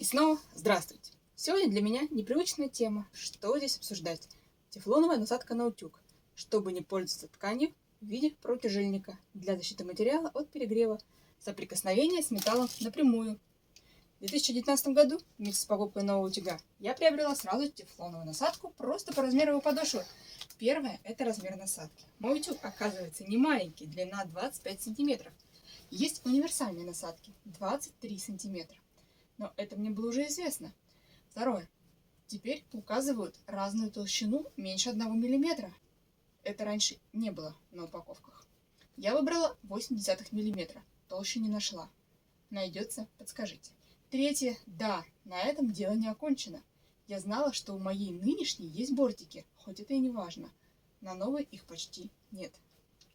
И снова здравствуйте! Сегодня для меня непривычная тема. Что здесь обсуждать? Тефлоновая насадка на утюг, чтобы не пользоваться тканью в виде протяжельника для защиты материала от перегрева, соприкосновения с металлом напрямую. В 2019 году вместе с покупкой нового утюга я приобрела сразу тефлоновую насадку просто по размеру его подошвы. Первое – это размер насадки. Мой утюг оказывается не маленький, длина 25 сантиметров. Есть универсальные насадки 23 сантиметра. Но это мне было уже известно. Второе. Теперь указывают разную толщину меньше 1 мм. Это раньше не было на упаковках. Я выбрала 0,8 мм. Толще не нашла. Найдется, подскажите. Третье. Да, на этом дело не окончено. Я знала, что у моей нынешней есть бортики, хоть это и не важно. На новой их почти нет.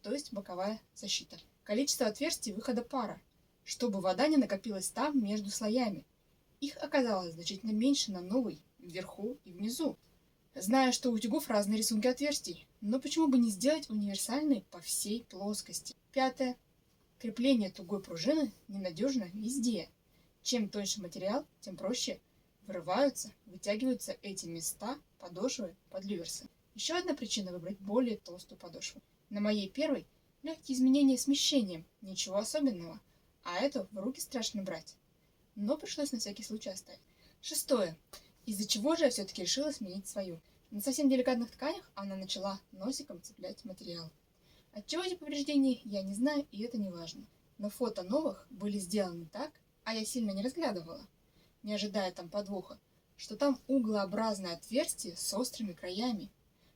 То есть боковая защита. Количество отверстий выхода пара, чтобы вода не накопилась там между слоями. Их оказалось значительно меньше на новой, вверху и внизу. Знаю, что у утюгов разные рисунки отверстий, но почему бы не сделать универсальный по всей плоскости? Пятое. Крепление тугой пружины ненадежно везде. Чем тоньше материал, тем проще вытягиваются эти места подошвы под люверсы. Еще одна причина выбрать более толстую подошву. На моей первой легкие изменения смещением, ничего особенного, а эту в руки страшно брать. Но пришлось на всякий случай оставить. Шестое. Из-за чего же я все-таки решила сменить свою? На совсем деликатных тканях она начала носиком цеплять материал. Отчего эти повреждения, я не знаю, и это не важно. Но фото новых были сделаны так, а я сильно не разглядывала, не ожидая там подвоха, что там углообразное отверстие с острыми краями.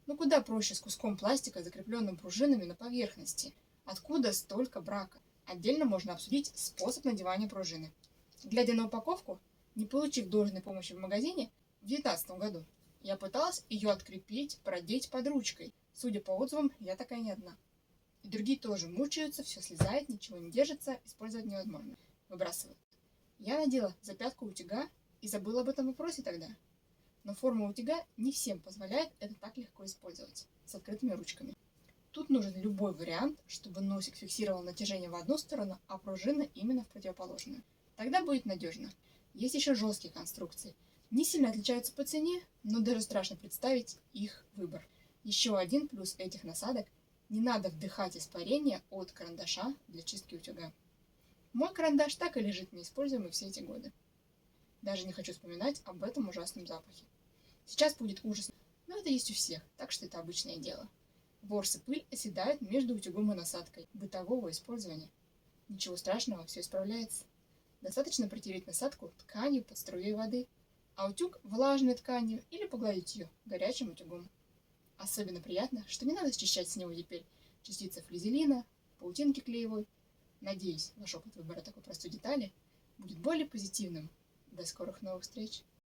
Ну куда проще с куском пластика, закрепленным пружинами на поверхности. Откуда столько брака? Отдельно можно обсудить способ надевания пружины. Глядя на упаковку, не получив должной помощи в магазине в 2019 году, я пыталась ее открепить, продеть под ручкой. Судя по отзывам, я такая не одна. И другие тоже мучаются, все слезает, ничего не держится, использовать невозможно. Выбрасывают. Я надела за пятку утюга и забыла об этом вопросе тогда. Но форма утюга не всем позволяет это так легко использовать, с открытыми ручками. Тут нужен любой вариант, чтобы носик фиксировал натяжение в одну сторону, а пружина именно в противоположную. Тогда будет надежно. Есть еще жесткие конструкции. Не сильно отличаются по цене, но даже страшно представить их выбор. Еще один плюс этих насадок – не надо вдыхать испарение от карандаша для чистки утюга. Мой карандаш так и лежит неиспользуемый все эти годы. Даже не хочу вспоминать об этом ужасном запахе. Сейчас будет ужас, но это есть у всех, так что это обычное дело. Ворс и пыль оседают между утюгом и насадкой бытового использования. Ничего страшного, все исправляется. Достаточно протереть насадку тканью под струей воды, а утюг влажной тканью или погладить ее горячим утюгом. Особенно приятно, что не надо счищать с него теперь частицы флизелина, паутинки клеевой. Надеюсь, ваш опыт выбора такой простой детали будет более позитивным. До скорых новых встреч!